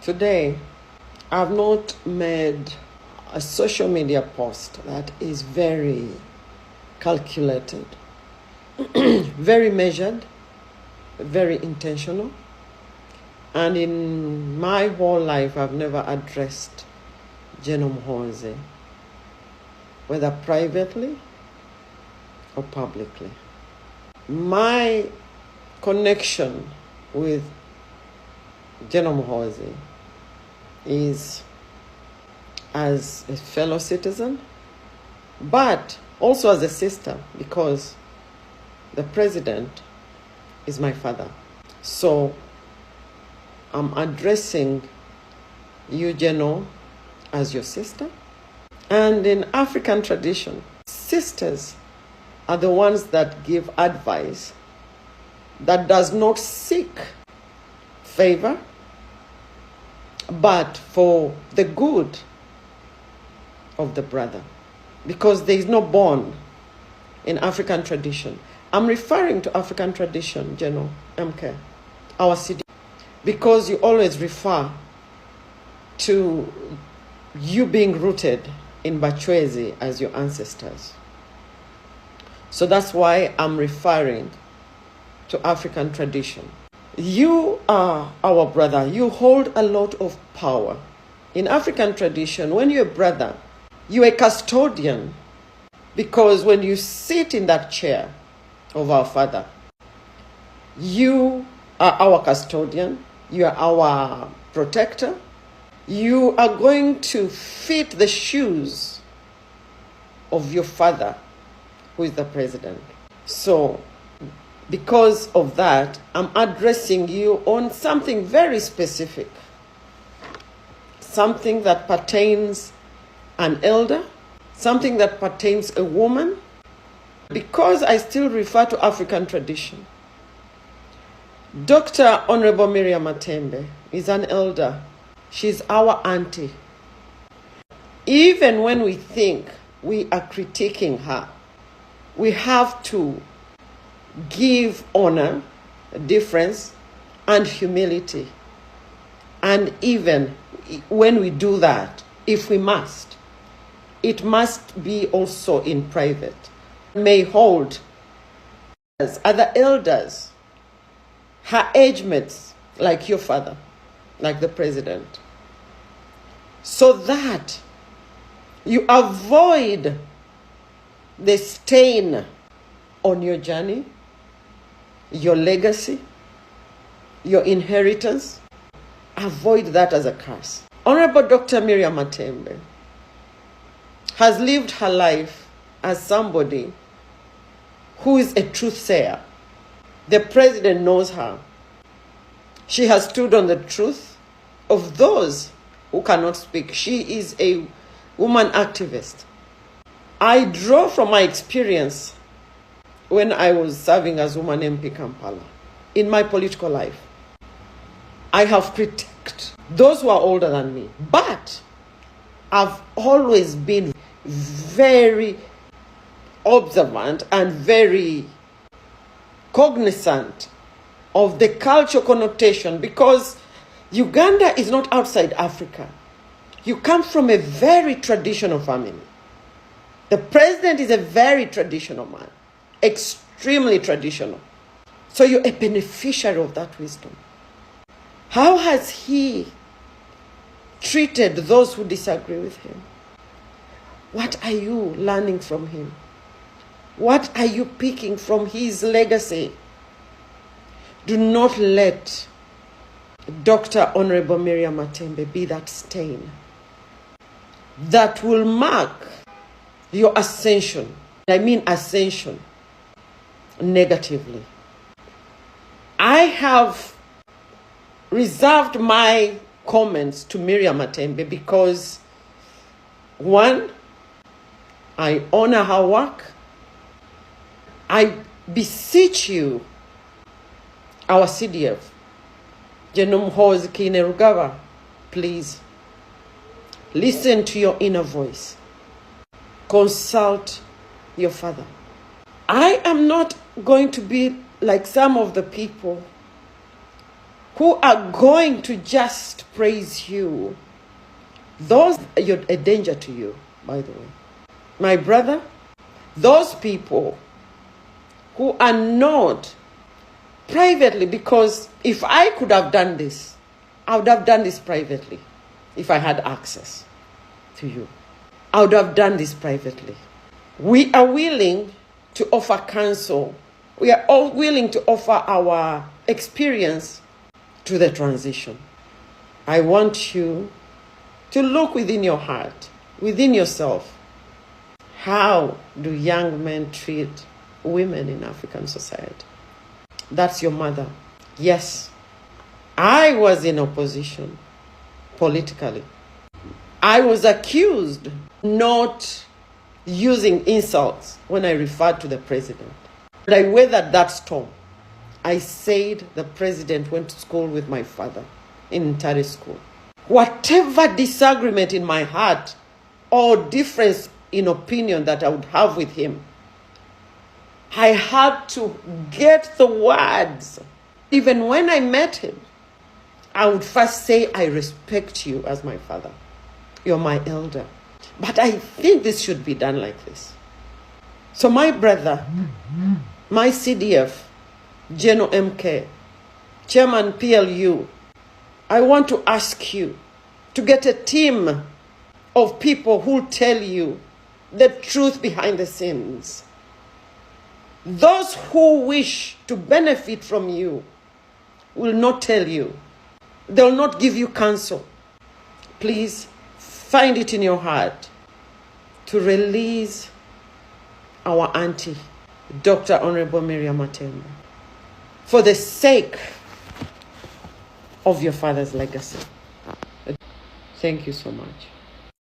Today, I've not made a social media post that is very calculated, very measured, very intentional. And in my whole life, I've never addressed Muhoozi, whether privately or publicly. My connection with Muhoozi is as a fellow citizen, but also as a sister, because the president is my father. So I'm addressing you, Geno, as your sister. And in African tradition, sisters are the ones that give advice that does not seek favor, but for the good of the brother, because there is no bond in African tradition. I'm referring to African tradition, Geno, MK, our city, because you always refer to you being rooted in Bachwezi as your ancestors. So that's why I'm referring to African tradition. You are our brother. You hold a lot of power. In African tradition, when you're a brother, you're a custodian, because when you sit in that chair of our father, you are our custodian, you are our protector. You are going to fit the shoes of your father, who is the president. So, because of that, I'm addressing you on something very specific, something that pertains an elder, something that pertains a woman, because I still refer to African tradition. Dr. Honorable Miriam Matembe is an elder. She's our auntie. Even when we think we are critiquing her, we have to give honor, difference, and humility. And even when we do that, if we must, it must be also in private. May hold as other elders, her age mates, like your father, like the president, so that you avoid the stain on your journey, your legacy, your inheritance. Avoid that as a curse. Honorable Dr. Miriam Matembe has lived her life as somebody who is a truth sayer. The president knows her. She has stood on the truth of those who cannot speak. She is a woman activist. I draw from my experience when I was serving as woman MP Kampala in my political life. I have critiqued those who are older than me, but I've always been very observant and very cognizant of the cultural connotation, because Uganda is not outside Africa. You come from a very traditional family. The president is a very traditional man, extremely traditional. So you're a beneficiary of that wisdom. How has he treated those who disagree with him? What are you learning from him? What are you picking from his legacy? Do not let Dr. Honorable Miriam Matembe be that stain that will mark your ascension. I mean ascension negatively. I have reserved my comments to Miriam Matembe because, one, I honor her work. I beseech you, our CDF, Muhoozi Kainerugaba, please listen to your inner voice. Consult your father. I am not going to be like some of the people who are going to just praise you, those are a danger to you, by the way. My brother, those people who are not privately, because if I could have done this, I would have done this privately if I had access to you. I would have done this privately. We are willing to offer counsel. We are all willing to offer our experience to the transition. I want you to look within your heart, within yourself. How do young men treat women in African society? That's your mother. Yes, I was in opposition politically. I was accused not using insults when I referred to the president. But I weathered that storm. I said the president went to school with my father in Ntare school. Whatever disagreement in my heart or difference in opinion that I would have with him, I had to get the words. Even when I met him, I would first say, I respect you as my father. You're my elder. But I think this should be done like this. So my brother, my CDF, General MK, Chairman PLU, I want to ask you to get a team of people who tell you the truth behind the scenes. Those who wish to benefit from you will not tell you. They will not give you counsel. Please find it in your heart to release our auntie, Dr. Honorable Miriam Matembe, for the sake of your father's legacy. Thank you so much.